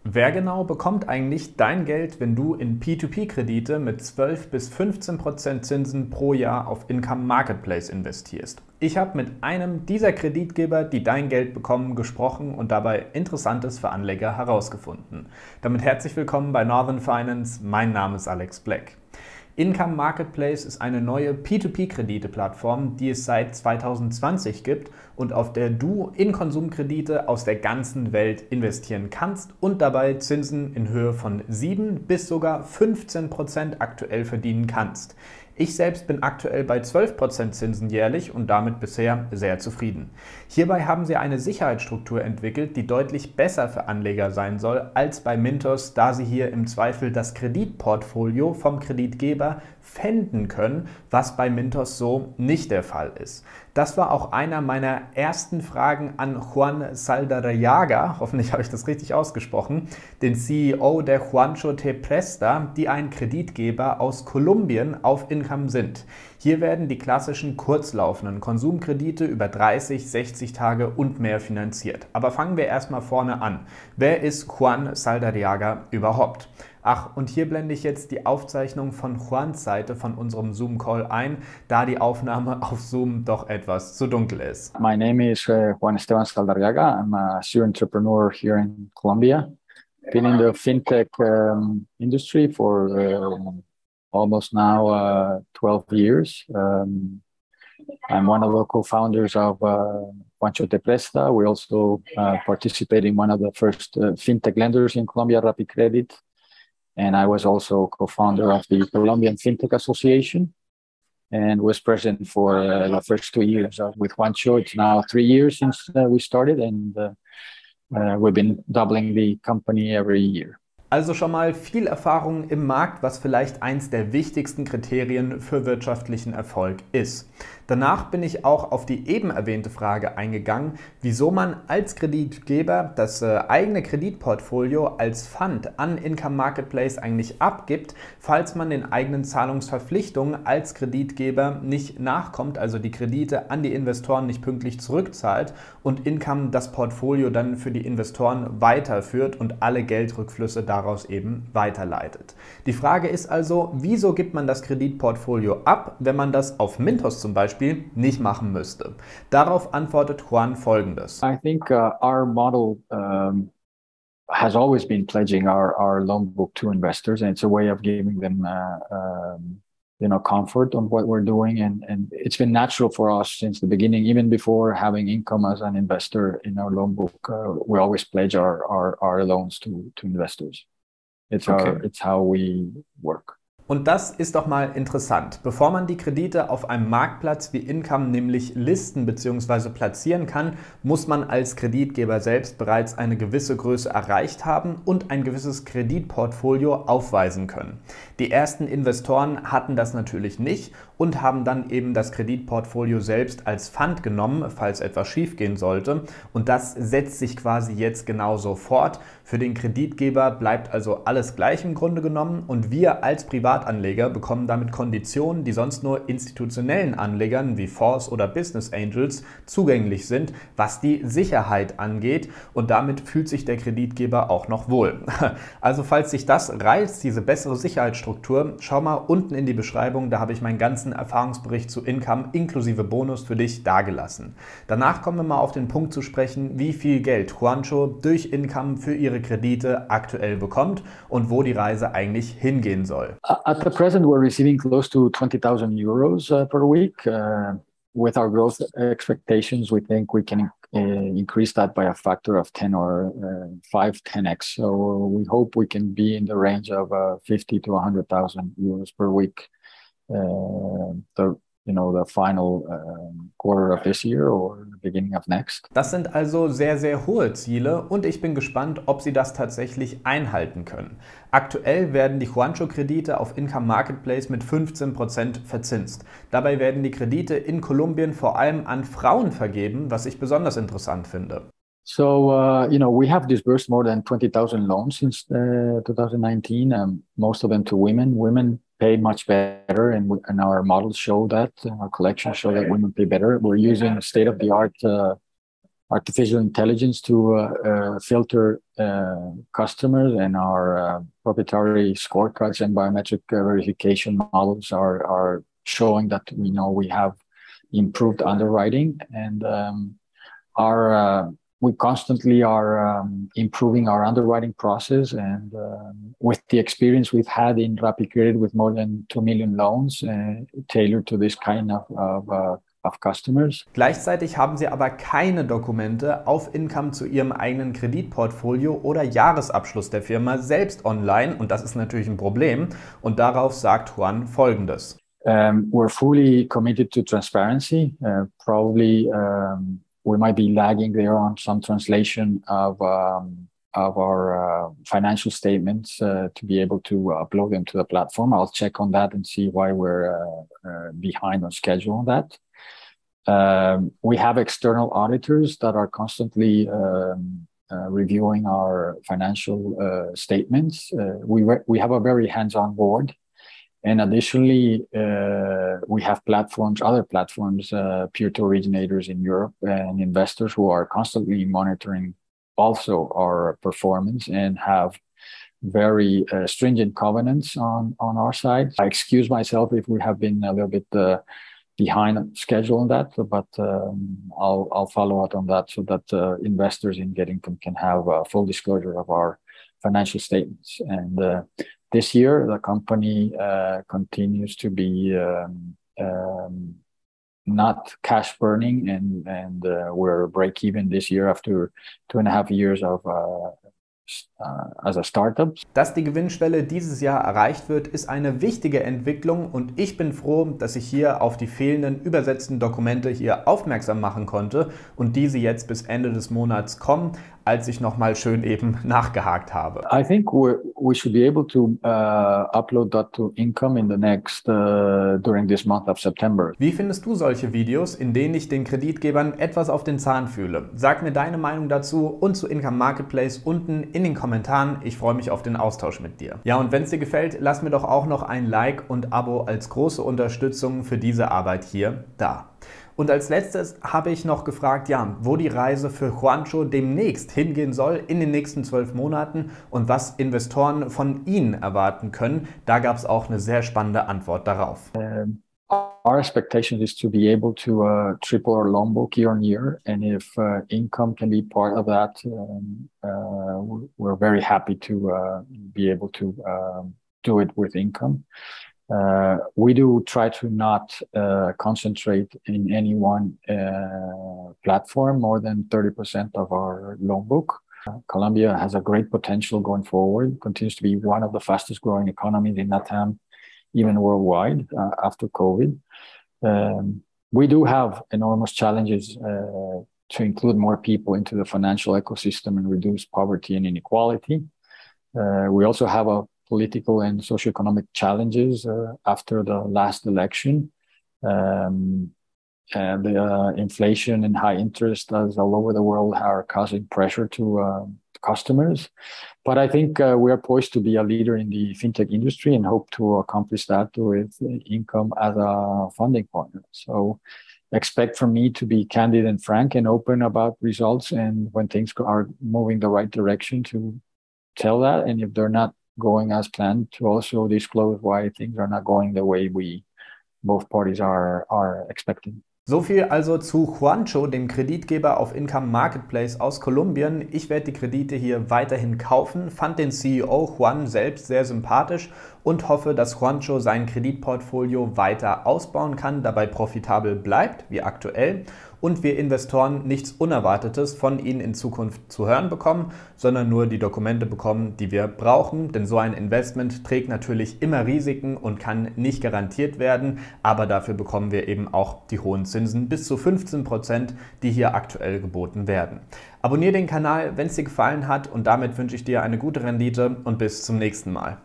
Wer genau bekommt eigentlich dein Geld, wenn du in P2P-Kredite mit 12 bis 15% Zinsen pro Jahr auf Income Marketplace investierst? Ich habe mit einem dieser Kreditgeber, die dein Geld bekommen, gesprochen und dabei Interessantes für Anleger herausgefunden. Damit herzlich willkommen bei Northern Finance. Mein Name ist Alex Black. Income Marketplace ist eine neue P2P-Kredite-Plattform, die es seit 2020 gibt und auf der du in Konsumkredite aus der ganzen Welt investieren kannst und dabei Zinsen in Höhe von 7 bis sogar 15% aktuell verdienen kannst. Ich selbst bin aktuell bei 12% Zinsen jährlich und damit bisher sehr zufrieden. Hierbei haben sie eine Sicherheitsstruktur entwickelt, die deutlich besser für Anleger sein soll als bei Mintos, da sie hier im Zweifel das Kreditportfolio vom Kreditgeber pfänden können, was bei Mintos so nicht der Fall ist. Das war auch einer meiner ersten Fragen an Juan Saldarriaga, hoffentlich habe ich das richtig ausgesprochen, den CEO der Juancho Te Presta, die ein Kreditgeber aus Kolumbien auf Income sind. Hier werden die klassischen kurzlaufenden Konsumkredite über 30, 60 Tage und mehr finanziert. Aber fangen wir erstmal vorne an. Wer ist Juan Saldarriaga überhaupt? Ach, und hier blende ich jetzt die Aufzeichnung von Juans Seite von unserem Zoom-Call ein, da die Aufnahme auf Zoom doch etwas zu dunkel ist. My name is Juan Esteban Saldarriaga. I'm a serial entrepreneur here in Colombia. Been in the fintech industry for almost now 12 years. I'm one of the co-founders of Juancho Te Presta. We also participate in one of the first fintech lenders in Colombia, Rappi Credit. And I was also co-founder of the Colombian Fintech Association and was present for the first 2 years with Juancho. It's now 3 years since we started, and we've been doubling the company every year. Also schon mal viel Erfahrung im Markt, was vielleicht eins der wichtigsten Kriterien für wirtschaftlichen Erfolg ist. Danach bin ich auch auf die eben erwähnte Frage eingegangen, wieso man als Kreditgeber das eigene Kreditportfolio als Fund an Income Marketplace eigentlich abgibt, falls man den eigenen Zahlungsverpflichtungen als Kreditgeber nicht nachkommt, also die Kredite an die Investoren nicht pünktlich zurückzahlt und Income das Portfolio dann für die Investoren weiterführt und alle Geldrückflüsse daraus eben weiterleitet. Die Frage ist also, wieso gibt man das Kreditportfolio ab, wenn man das auf Mintos zum Beispiel nicht machen müsste? Darauf antwortet Juan Folgendes. I think our model has always been pledging our loan book to investors, and it's a way of giving them comfort on what we're doing, and it's been natural for us since the beginning, even before having income as an investor in our loan book. We always pledge our loans to investors. It's how we work. Und das ist doch mal interessant. Bevor man die Kredite auf einem Marktplatz wie Income nämlich listen bzw. platzieren kann, muss man als Kreditgeber selbst bereits eine gewisse Größe erreicht haben und ein gewisses Kreditportfolio aufweisen können. Die ersten Investoren hatten das natürlich nicht und haben dann eben das Kreditportfolio selbst als Pfand genommen, falls etwas schiefgehen sollte. Und das setzt sich quasi jetzt genauso fort. Für den Kreditgeber bleibt also alles gleich im Grunde genommen und wir als Privatanleger bekommen damit Konditionen, die sonst nur institutionellen Anlegern wie Fonds oder Business Angels zugänglich sind, was die Sicherheit angeht, und damit fühlt sich der Kreditgeber auch noch wohl. Also falls sich das reizt, diese bessere Sicherheitsstruktur, schau mal unten in die Beschreibung, da habe ich meinen ganzen Erfahrungsbericht zu Income inklusive Bonus für dich dagelassen. Danach kommen wir mal auf den Punkt zu sprechen, wie viel Geld Juancho durch Income für ihre Kredite aktuell bekommt und wo die Reise eigentlich hingehen soll. At the present, we're receiving close to 20,000 euros per week. With our growth expectations, we think we can increase that by a factor of 10 or 10x. So we hope we can be in the range of 50 to 100,000 euros per week. The final quarter of this year or the beginning of next. Das sind also sehr, sehr hohe Ziele und ich bin gespannt, ob sie das tatsächlich einhalten können. Aktuell werden die Juancho-Kredite auf Income Marketplace mit 15% verzinst. Dabei werden die Kredite in Kolumbien vor allem an Frauen vergeben, was ich besonders interessant finde. So, we have disbursed more than 20,000 loans since 2019, most of them to women. Women pay much better, and our models show that, our collections show that women pay better. We're using state-of-the-art artificial intelligence to filter customers, and our proprietary scorecards and biometric verification models are showing that we have improved underwriting, and we constantly are improving our underwriting process, and with the experience we've had in RappiCredit with more than 2 million loans tailored to this kind of customers. Gleichzeitig haben sie aber keine Dokumente auf Income zu ihrem eigenen Kreditportfolio oder Jahresabschluss der Firma selbst online, und das ist natürlich ein Problem, und darauf sagt Juan Folgendes. We're fully committed to transparency. Probably we might be lagging there on some translation of our financial statements to be able to upload them to the platform. I'll check on that and see why we're behind on schedule on that. We have external auditors that are constantly reviewing our financial statements. We have a very hands-on board. And additionally, we have other platforms, peer-to originators in Europe, and investors who are constantly monitoring also our performance and have very stringent covenants on our side. I excuse myself if we have been a little bit behind schedule on that, but I'll follow up on that so that investors in GetIncome can have full disclosure of our financial statements. And this year, the company continues to be not cash burning, and we're break even this year after 2.5 years of as a startup. Dass die Gewinnschwelle dieses Jahr erreicht wird, ist eine wichtige Entwicklung, und ich bin froh, dass ich hier auf die fehlenden übersetzten Dokumente hier aufmerksam machen konnte und diese jetzt bis Ende des Monats kommen, als ich nochmal schön eben nachgehakt habe. I think we should be able to upload that to Income in the next during this month of September. Wie findest du solche Videos, in denen ich den Kreditgebern etwas auf den Zahn fühle? Sag mir deine Meinung dazu und zu Income Marketplace unten in den Kommentaren. Ich freue mich auf den Austausch mit dir. Ja, und wenn es dir gefällt, lass mir doch auch noch ein Like und Abo als große Unterstützung für diese Arbeit hier da. Und als letztes habe ich noch gefragt, ja, wo die Reise für Juancho demnächst hingehen soll in den nächsten 12 Monaten und was Investoren von ihnen erwarten können. Da gab es auch eine sehr spannende Antwort darauf. Our expectation is to be able to triple our loan book year on year, and if income can be part of that, we're very happy to be able to do it with income. We do try to not concentrate in any one platform more than 30% of our loan book. Colombia has a great potential going forward, continues to be one of the fastest growing economies in LATAM, even worldwide after COVID. We do have enormous challenges to include more people into the financial ecosystem and reduce poverty and inequality. We also have a political and socioeconomic challenges after the last election. And the inflation and high interest as all over the world are causing pressure to customers. But I think we are poised to be a leader in the fintech industry and hope to accomplish that with Income as a funding partner. So expect from me to be candid and frank and open about results, and when things are moving the right direction to tell that, and if they're not going as planned, to also disclose why things are not going the way both parties are expecting. So viel also zu Juancho, dem Kreditgeber auf Income Marketplace aus Kolumbien. Ich werde die Kredite hier weiterhin kaufen, fand den CEO Juan selbst sehr sympathisch und hoffe, dass Juancho sein Kreditportfolio weiter ausbauen kann, dabei profitabel bleibt, wie aktuell, und wir Investoren nichts Unerwartetes von ihnen in Zukunft zu hören bekommen, sondern nur die Dokumente bekommen, die wir brauchen. Denn so ein Investment trägt natürlich immer Risiken und kann nicht garantiert werden, aber dafür bekommen wir eben auch die hohen Zinsen, bis zu 15%, die hier aktuell geboten werden. Abonniere den Kanal, wenn es dir gefallen hat, und damit wünsche ich dir eine gute Rendite und bis zum nächsten Mal.